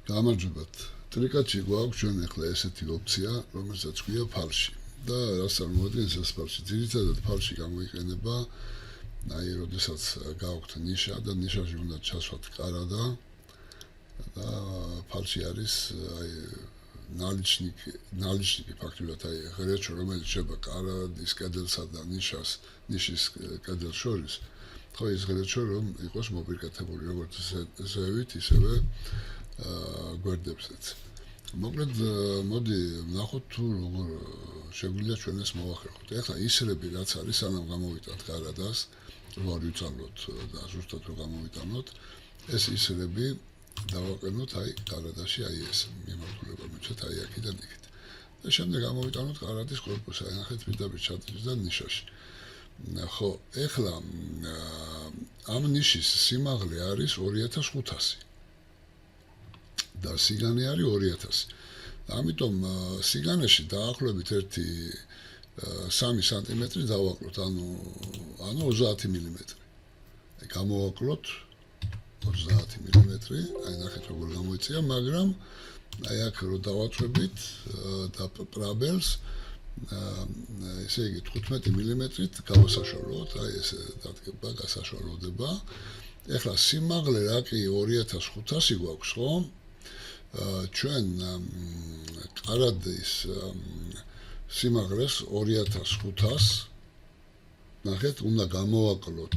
გამარჯობათ. ტრიკაჩი გვაქვს ჩვენ ახლა ესეთი ოფცია, რომელსაც ქვია ფალში. და რაც წარმოადგენს ეს ფალში? ძირითადად ფალში გამოიყენება, აი, როდესაც გააქვთ ნიშა და ნიშაში უნდა ჩასვათ კარადა და ფალში არის აი ნალიჩნიკი ფაქტობრივად აი ღერეჩო, რომელიც შეება კარადის კედელსა და ნიშის კედელს შორის. ხო, ეს ღერეჩო რომ იყოს მოპირკეთებული როგორც ზევით, ისევე გვერდებსაც. მოკლედ, მოდი ვნახოთ თუ როგორ შეგვიძლია ჩვენ ეს მოვახერხოთ. ეხლა ისრები რაც არის, სანამ გამოვიტანთ კარადას, რო არ ვიცალოთ და ზუსტად რო გამოვიტანოთ, ეს ისრები დავაყენოთ აი კარადაში, აი ეს მიმართულება მიცეთ აი აქედან იქით. და შემდეგ გამოვიტანოთ კარადის კორპუსი, აი ნახეთ პირდაპირ ჩადის და ნიშაში. ხო, ეხლა ამ ნიშის სიმაღლე არის 2500 და სიგანე არის 2000. ამიტომ სიგანეში დაახლოებით 3 სანტიმეტრი დავაკლოთ, ანუ 30 მილიმეტრი. გამოვაკლოთ 30 მილიმეტრი, აი ნახეთ როგორ გამოიწია, მაგრამ აი აქ რო დავაწვევით და პრაბელს ესე იგი 15 მილიმეტრით გავასაშოროთ, აი ეს დადგება, გასაშოროდება. ეხლა სიმაღლე რა კი 2500 გვაქვს, ხო? ჩვენ კარადის სიმაღლეს 2500 ნახეთ, უნდა გამოვაკლოთ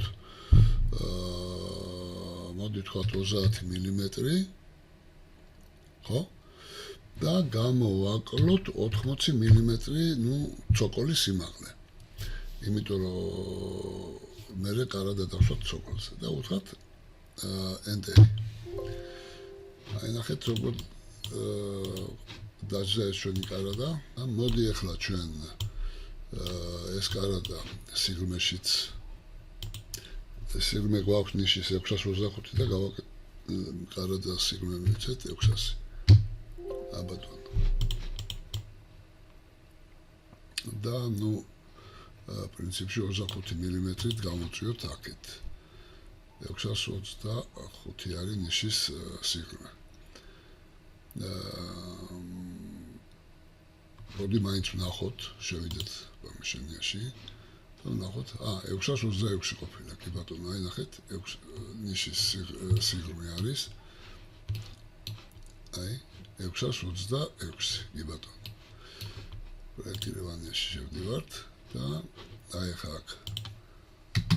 მოდი ვთქვათ 30 მილიმეტრი, ხო? და გამოვაკლოთ 80 მილიმეტრი, ცოკოლის სიმაღლე. იმიტომ რომ მე კარადა დავსვათ ცოკოლზე და ვუთხრათ enter. აი ნახეთ როგორ დაჟა ეს ჩვენი კარადა. მოდი ახლა ჩვენ ეს კარადა სიღრმეშიც სიღრმე გვაქვს ნიშის 625 და კარადა სიღრმე მიცეთ 600. აბატონ. და პრინციპში 25 მილიმეტრით გამოვწიოთ აქეთ. 625 არის ნიშის სიღრმე. მოდი მაინც ვნახოთ, შევიდეთ კომიშენიაში. ვნახოთ, 626 ყოფილა, კი ბატონო, აი ნახეთ, ნიშის სიღრმე არის. აი 626, კი ბატონო. პროექტირებაში შევდივართ და აი ხა აქ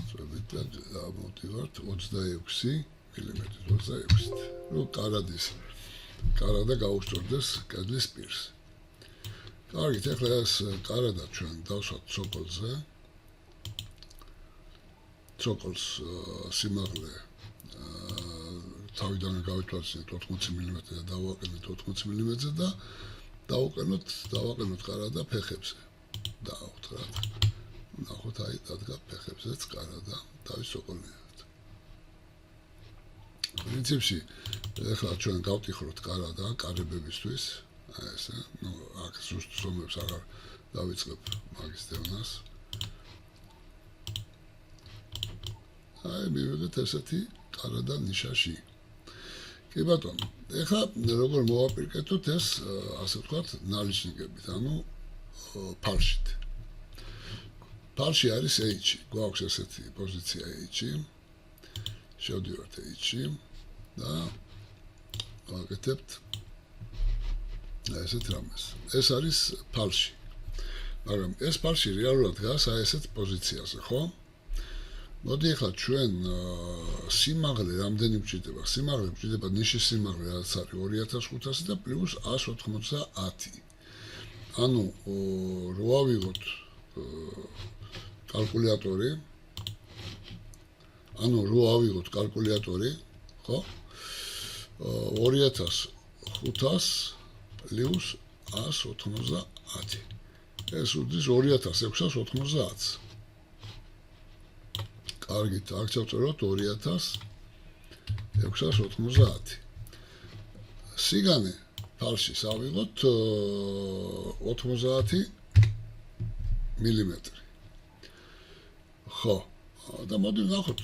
წვევით და გამოვდივართ 26 მილიმეტრით, 26-ით. რომ კარადა გაუსწორდეს კედლის პირს. კარგით, ახლა ეს კარადა ჩვენ დავსვათ ცოკოლზე. ცოკოლს სიმაღლე თავიდან გავითვალისწინეთ 80 მილიმეტრი და დავაყენოთ 80 მილიმეტრზე და დავაყენოთ კარადა ფეხებზე. დაავთრათ. ნახოთ, აი დადგა ფეხებზეც კარადა თავის ცოკოლიანად. პრინციპში ეხლა ჩვენ გავტიხროთ კარადა კარებებისთვის, აი ესე, აქ ზუსტ ზომებს აღარ დავიწყებ მაგის დევნას. აი მივიღეთ ესეთი კარადა ნიშაში. კი ბატონო, ეხლა როგორ მოვაპირკეთოთ ეს, ასე ვთქვათ, ნალიჩნიკებით, ანუ ფალშით. ფალში არის H, გვაქვს ესეთი პოზიცია H. შევდივართ H-ში და ვაკეთებთ ესეთ რამეს. ეს არის ფალში. მაგრამ ეს ფალში რეალურად დგას აი ესეთ პოზიციაზე, ხო? მოდი ახლა ჩვენ სიმაღლე რამდენი გვჭირდება? სიმაღლე გვჭირდება ნიშის სიმაღლე, რაც არის 2500 და პლუს 190. ანუ რო ავიღოთ კალკულატორი, ხო? 2500 პლუს 190. ეს უდრის 2690. კარგით, აქ ჩავწეროთ 2690. სიგანე ფალშის ავიღოთ 90 მილიმეტრი. ხო, და მოდი ვნახოთ,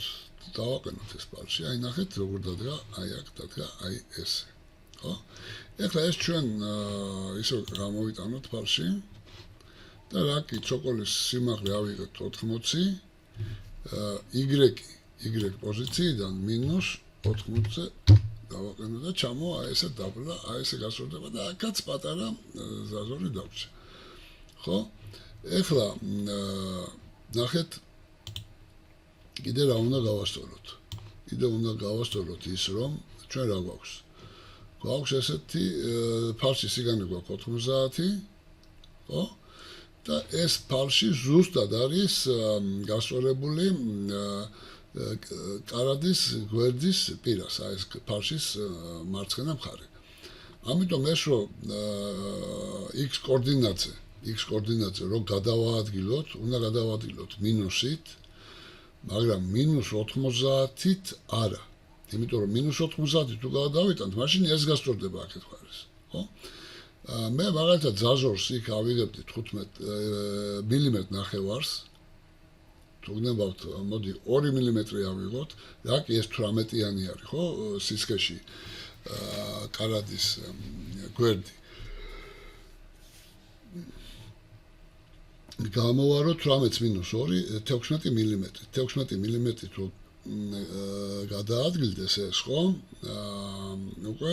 დავაყენოთ ეს ფალში. აი ნახეთ, როგორ დადგა, აი აქ დადგა, აი ესე. ხო? ეხლა ეს ჩვენ ისე გამოვიტანოთ ფალში და რა კი ცოკოლის სიმაღლე ავიღეთ 80, y პოზიციიდან -80-ზე დავაყენო და ჩამოვა ესე დაბლა, ესე გასწორდება და აქაც პატარა ზაზური დავრჩა. ხო? ეხლა ნახეთ კიდე რა უნდა გავასწოროთ. კიდე უნდა გავასწოროთ ის, რომ ჩვენ რა გვაქვს. გვაქვს ესეთი ფალში სიგანე გვაქვს 90, ხო? და ეს ფალში ზუსტად არის გასწორებული კარადის გვერდის პირას, აი ეს ფალშის მარცხენა მხარე. ამიტომ ეს რომ x კოორდინატზე რომ გადავაადგილოთ, უნდა გადავაადგილოთ მინუსით, მაგრამ -90-ით არა. იმიტომ რომ -90 თუ გადავიტანთ, მაშინ ეს გასწორდება აქეთ მხარეს, ხო? მე მაგალითად ზაზორს იქ ავიღებდი 15 მილიმეტრ ნახევარს. თუ გნებავთ, მოდი 2 მილიმეტრი ავიღოთ, რა კი ეს 18-იანი არის, ხო? სისქეში კარადის გვერდი. გამოვარო 18-2, 16 მილიმეტრი. 16 მილიმეტრი თუ გადაადგილდეს ეს, ხო? უკვე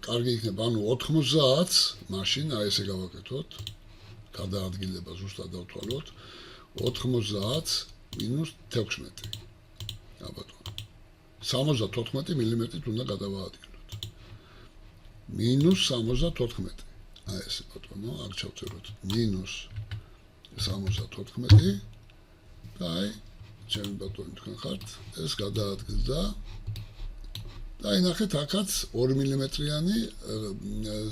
კარგი იქნება, ანუ 90-ს, მაშინ აი ესე გავაკეთოთ. გადაადგილება ზუსტად დავთვალოთ. 90-ს -16. აბატონო. 74 მილიმეტრით უნდა გადავაადგილოთ. -74. აი ესე ბატონო, აქ ჩავწეროთ -74 და აი ჩემი ბატონი თქვენ ხართ, ეს გადაადგილდა და აი ნახეთ, აქაც 2 მილიმეტრიანი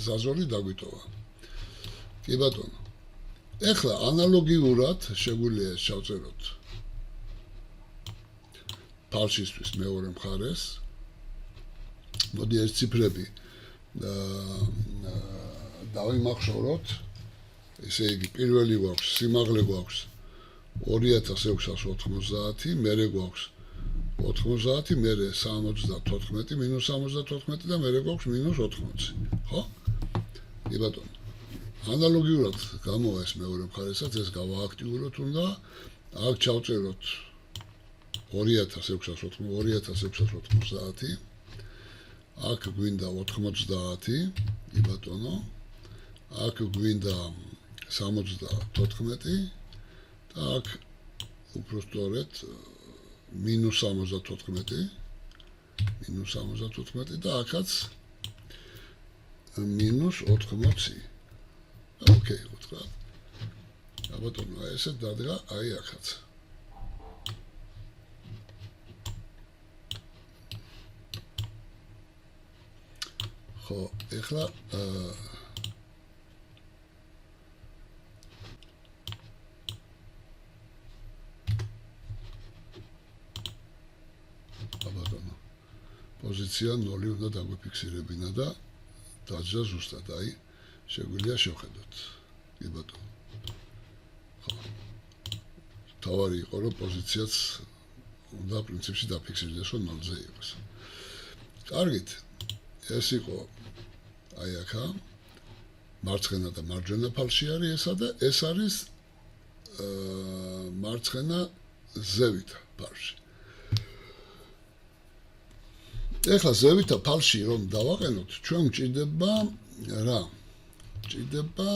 ზაზორი დაგვიტოვა. კი ბატონო. ეხლა ანალოგიურად შეგვიძლია ეს ჩავწეროთ ფალშისთვის მეორე მხარეს. მოდი ეს ციფრები დავიმახსოვროთ. ესე იგი, პირველი გვაქვს, სიმაღლე გვაქვს 2690, მერე გვაქვს 90, მერე 74, -74 და მერე გვაქვს -80, ხო? კი ბატონო. ანალოგიურად გამოვა ეს მეორე მხარესაც, ეს გავააქტიუროთ უნდა. აქ ჩავწეროთ 2690, აქ გვინდა 90, კი ბატონო. აქ გვინდა 74 და აქ უпростоრეთ -74 და აქაც -80. ოკეი, უთხრა. აბატონო, ესე დადგა აი აქაც. ხო, ეხლა პოზიცია 0 უნდა დაგვიფიქსირებინა და დაჯდა ზუსტად, აი, შეგვიძლია შევხედოთ. კი ბატონო. ხო. თავარი იყო, რომ პოზიციაც უნდა პრინციპში დაფიქსირდეს, რომ 0-ზე იყოს. კარგით. ეს იყო აი აქა მარცხენა და მარჯვენა ფალში არის ესა და ეს არის მარცხენა ზევითა ფალში. ეხლა ზევითა ფალში რომ დავაყენოთ, ჩვენ გვჭირდება რა? გვჭირდება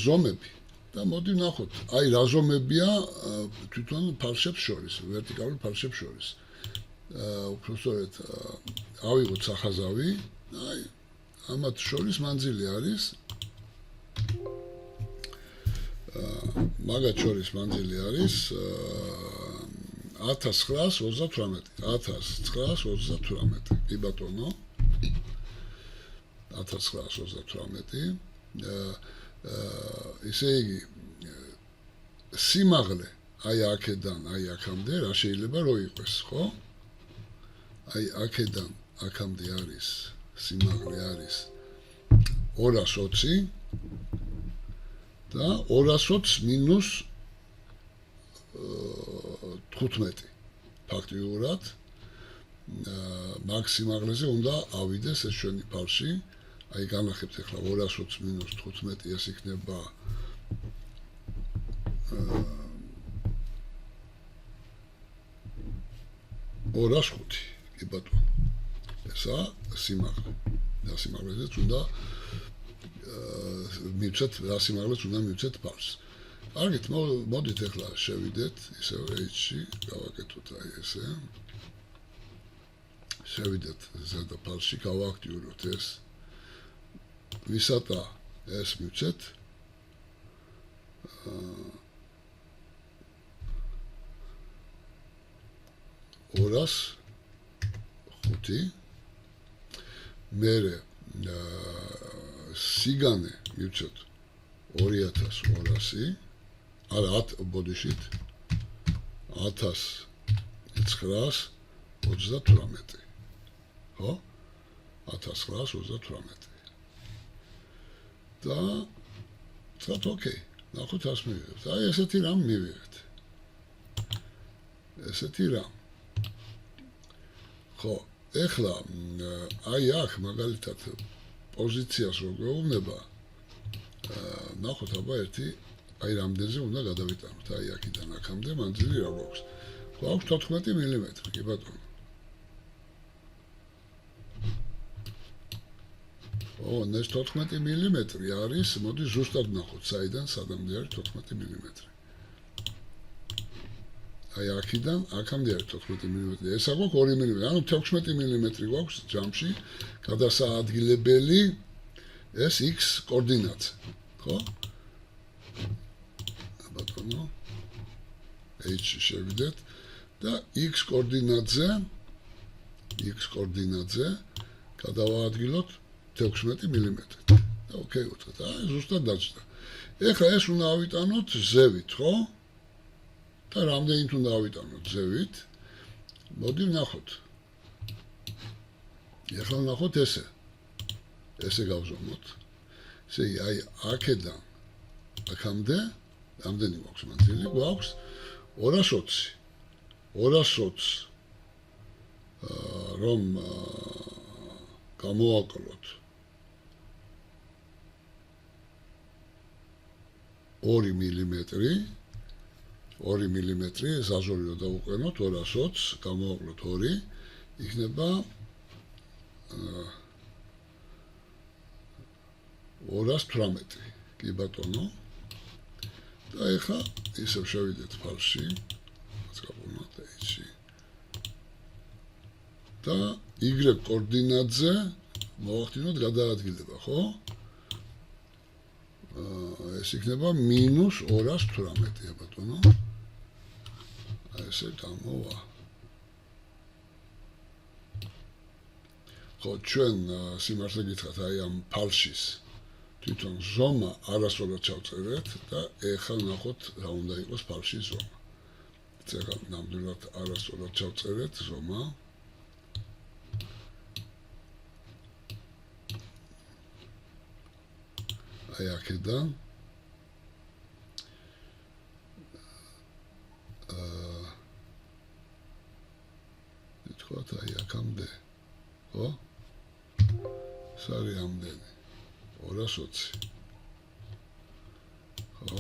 ზომები. და მოდი ვნახოთ, აი რა ზომებია თვითონ ფალშებს შორის, ვერტიკალურ ფალშებს შორის. უпростоრეთ ავიღოთ სახაზავი, აი ამათ შორის მანძილი არის მაგათ შორის მანძილი არის 1938. კი ბატონო. 1938. ისე იგი სიმაღლე აი აქედან აი აქამდე რა შეიძლება რო იყოს, ხო? აი აქედან აქამდე არის სიმაღლე არის 220 და 220 მინუს 15 ფაქტიურად მაგ სიმაღლეზე უნდა ავიდეს ეს ჩვენი ფარში. აი განახებთ ახლა 220 მინუს 15 ეს იქნება 205 კი ბატონო. ესა სიმაღლე. და სიმაღლეზეც უნდა მივცეთ რა სიმაღლეც უნდა მივცეთ ფარს. კარგით, მოდით ახლა შევიდეთ ისევ H-ში, გავაკეთოთ აი ესე. შევიდეთ ზედა ფარში, გავაქტიუროთ ეს. ვისატა ეს მივცეთ. 205 მერე სიგანე მივცეთ 2200 არა 10 ბოდიშით 1938 ხო 1938 და თქვათ ოკეი ნახოთ ას მივიღებთ აი ესეთი რამ მივიღეთ ესეთი რამ ხო ეხლა აი აქ მაგალითად პოზიციას რო გვეუბნება ნახოთ აბა ერთი აი რამდენზე უნდა გადავიტანოთ აი აქედან აქამდე მანძილი რა გვაქვს გვაქვს 14 მილიმეტრი კი ბატონო ო ეს 14 მილიმეტრი არის მოდი ზუსტად ნახოთ საიდან სადამდე არის 14 მილიმეტრი აი აქედან აქამდე არის 14 მილიმეტრი ესა გვაქვს 2 მილიმეტრი ანუ 16 მილიმეტრი გვაქვს ჯამში გადასაადგილებელი ეს x კოორდინატზე ხო ბატონო h შევიდეთ და x კოორდინატზე გადავაადგილოთ 16 მილიმეტრი და ოკეი ვთქვათ აი ზუსტად დაჭდა ეხლა ეს უნდა ავიტანოთ ზევით ხო და რამდენით უნდა ავიტანოთ ზევით მოდი ვნახოთ ეხლა ვნახოთ ესე გავზომოთ ესე იგი აი აქედან აქამდე რამდენი გვაქვს მანძილი გვაქვს 220 რომ გამოვაკლოთ 2 მილიმეტრი ზაზური რო დავუყენოთ 220 გამოვაკლოთ 2 იქნება 218 კი ბატონო და ეხლა ისევ შევიდეთ ფარში გაგონოთ H-ში და y კოორდინატზე მოვახდინოთ გადაადგილება ხო ეს იქნება -218 ბატონო ესე გამოვა ხო ჩვენ სიმართლე გითხრათ აი ამ ფარშის თვითონ ზომა არასდროს ჩავწერეთ და ეხლა ნახოთ რა უნდა იყოს ფარშის ზომა წერა ნამდვილად არასდროს ჩავწერეთ ზომა აი აქედან თქვათ აი აქამდე ხო სარი ამდენი 220 ხო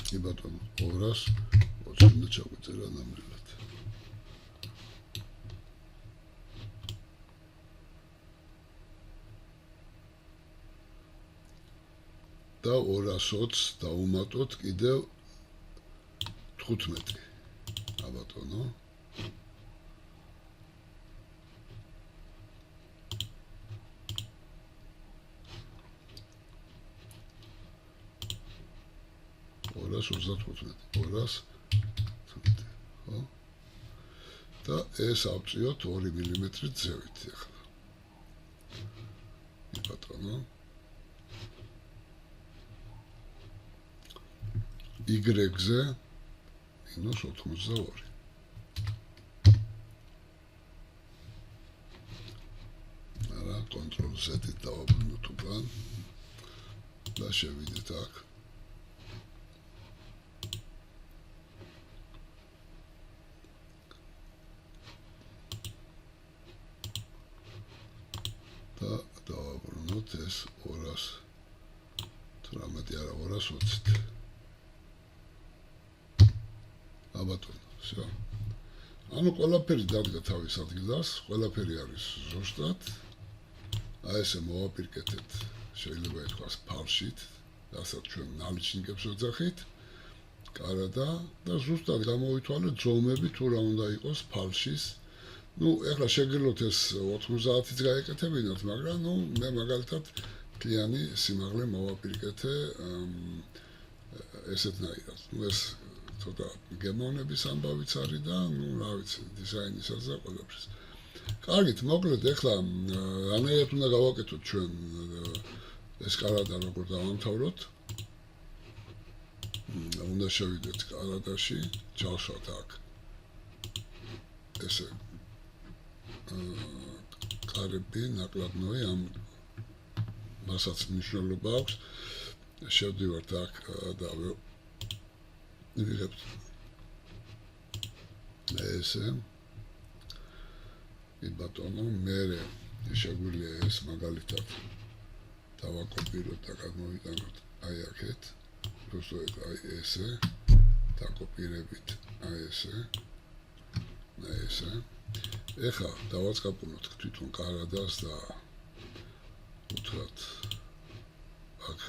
კი ბატონო 220 უნდა ჩავწერა ნამდვილად და 220 დავუმატოთ კიდევ 15 აბატონო ხო და ეს ავწიოთ 2 მილიმეტრი ზევით ახლა ბატონო y-ზე -82 Z-ით დავაბრუნოთ უკან და შევიდეთ აქ. და დავაბრუნოთ ეს 218 არა 220-ით. აბატონო, всё. ანუ ყველაფერი დადგა თავის ადგილას, ყველაფერი არის ზუსტად. აი ესე მოვაპირკეთეთ, შეიძლება ითქვას ფალშით, რასაც ჩვენ ნალიჩნიკებს ვეძახით. კარადა და ზუსტად გამოვითვალეთ ზომები თუ რა უნდა იყოს ფალშის. ეხლა შეგიძლიათ ეს 90-იც გაეკეთებინათ, მაგრამ მე მაგალითად მთლიანი სიმაღლე მოვაპირკეთე ესეთნაირად. ეს ცოტა გემოვნების ამბავიც არის და რა ვიცი, დიზაინისაც და ყველაფერს. კარგით, მოკლედ ეხლა რანაირად უნდა გავაკეთოთ ჩვენ ეს კარადა როგორ დავამთავროთ. უნდა შევიდეთ კარადაში, ჩავშალოთ აქ. ესე კარები ნაკლებნოი ამ მასაც მნიშვნელობა აქვს. შევდივართ აქ და ვიღებთ ესე ბატონო მე შეგვიძლია ეს მაგალითად დავაკოპიროთ და გადმოვიტანოთ აი აქეთ უბრალოდ აი ესე დაკოპირებით აი ესე ეხლა დავაწყაპუნოთ თვითონ კარადას და უთხრათ აქ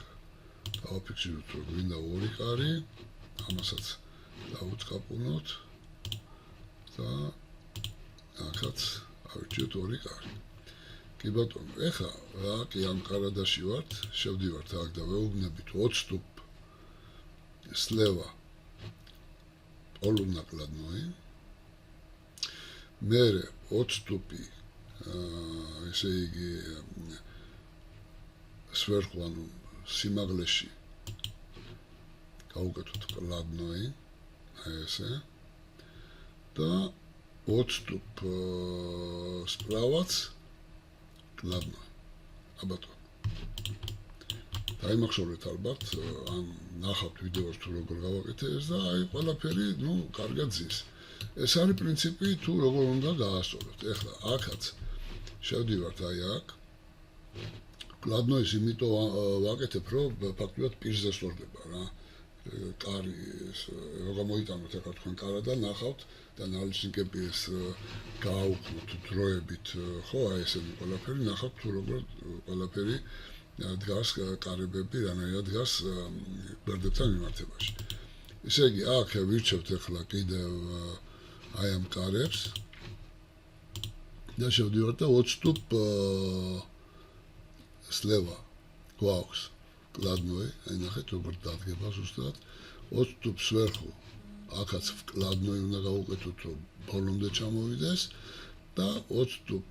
დავაფიქსიროთ რომ გვინდა ორი კარი ამასაც დავუწყაპუნოთ და აქაც ავირჩიოთ ორი კარი. კი ბატონო, ეხლა რა კი ამ კარადაში ვართ, შევდივართ აქ და ვეუბნებით 20 სტუპ სლევა პოლუნაკლებნოი. მე 20 სტუპი ესე იგი სვერხუ ანუ სიმაღლეში გავუკეთოთ კლადნოი აი ესე და 20 სტუპ სპრავაც კლადნოი აბატონო დაიმახსოვრეთ ალბათ ან ნახავთ ვიდეოს თუ როგორ გავაკეთე ეს და აი ყველაფერი კარგად ზის ეს არის პრინციპი თუ როგორ უნდა გაასწოროთ ეხლა აქაც შევდივართ აი აქ კლადნოის იმიტომ ვაკეთებ რომ ფაქტობრივად პირზე სწორდება რა კარი რო გამოიტანოთ ახლა თქვენ კარადა ნახავთ და ნალიჩნიკები ეს გააუქმოთ დროებით ხო აი ესენი ყველაფერი ნახავთ თუ როგორ ყველაფერი დგას კარებები რანაირად დგას გვერდებთან მიმართებაში ისე იგი აქ ვირჩევთ ახლა კიდევ აი ამ კარებს და შევდივართ და 20 სტუპ სლევა გვაქვს კლადნოი, აი ნახეთ როგორ დადგება ზუსტად 20 სტუპ სვერხუ აქაც კლადნოი უნდა გავუკეთოთ რომ ბოლომდე ჩამოვიდეს და 20 სტუპ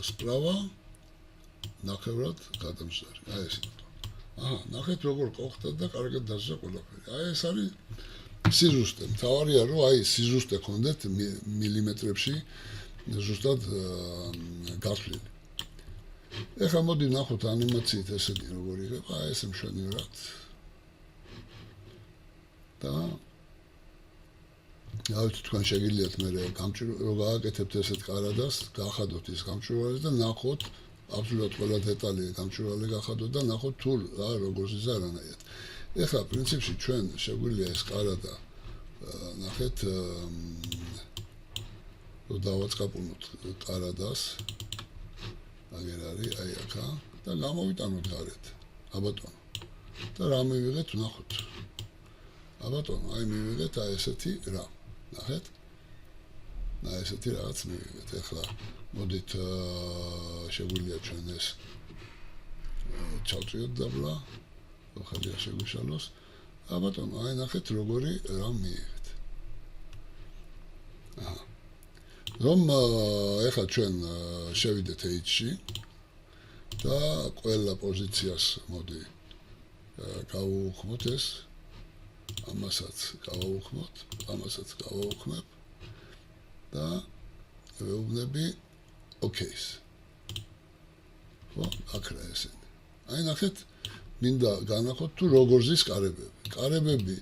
სპრავა ნახევრად გადამსარი აი ესე ნახეთ როგორ ყოხდათ და კარგად დასჯა ყველაფერი აი ეს არის სიზუსტე მთავარია რომ აი სიზუსტე გქონდეთ მილიმეტრებში ზუსტად გათვლილი ეხლა მოდი ნახოთ ანიმაციით ესეთი როგორ იღება, აი ესე მშვენივრად. და ავით თქვენ შეგიძლიათ მე რო გააკეთებთ ესეთ კარადას, გაახადოთ ის გამჭვირვალე და ნახოთ აბსოლუტურად ყველა დეტალი გამჭვირვალე გაახადოთ და ნახოთ თუ რა როგორ ზიზა რანაირად. ეხლა პრინციპში ჩვენ შეგვიძლია ეს კარადა ნახეთ რო დავაწყაპუნოთ კარადას აგერ არის აი აქა და გამოვიტანოთ გარეთ აბატონო და რა მივიღეთ ნახოთ აბატონო აი მივიღეთ აი ესეთი რა ნახეთ აი ესეთი რაღაც მივიღეთ ეხლა მოდით შეგვიძლია ჩვენ ეს ჩავწიოთ დაბლა ხალხია შეგვიშალოს აბატონო აი ნახეთ როგორი რა მივიღეთ რომ ეხლა ჩვენ შევიდეთ H-ში და ყველა პოზიციას მოდი გავუხმოთ ეს ამასაც გავუხმოთ ამასაც გავუხმებ და ვეუბნები OK-ს ხო? აქ რა ესენი. აი ნახეთ, მინდა განახოთ თუ როგორ ზის კარებები. კარებები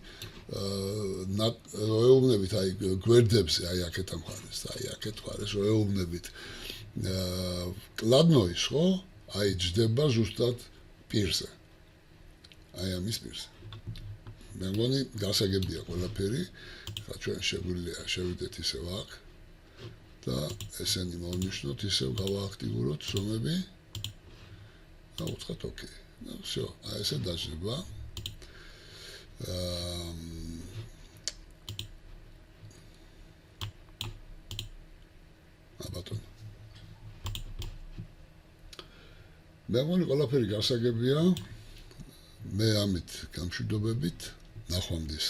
ეუბნებით აი გვერდებზე, აი აქეთ ამხარეს და აი აქეთ მხარეს ეუბნებით კლადნოის, ხო? აი ჯდება ზუსტად პირზე. აი ამის პირზე. მე მგონი გასაგებია ყველაფერი, ხა ჩვენ შეგვიძლია შევიდეთ ისევ აქ და ესენი მოვნიშნოთ, ისევ გავააქტივუროთ ზომები და უცხოთ ოკეი. Ну всё, აი ესე დაждება. ბატონო. მე მგონი ყველაფერი გასაგებია. მე ამით გამშვიდობებით ნახვამდის.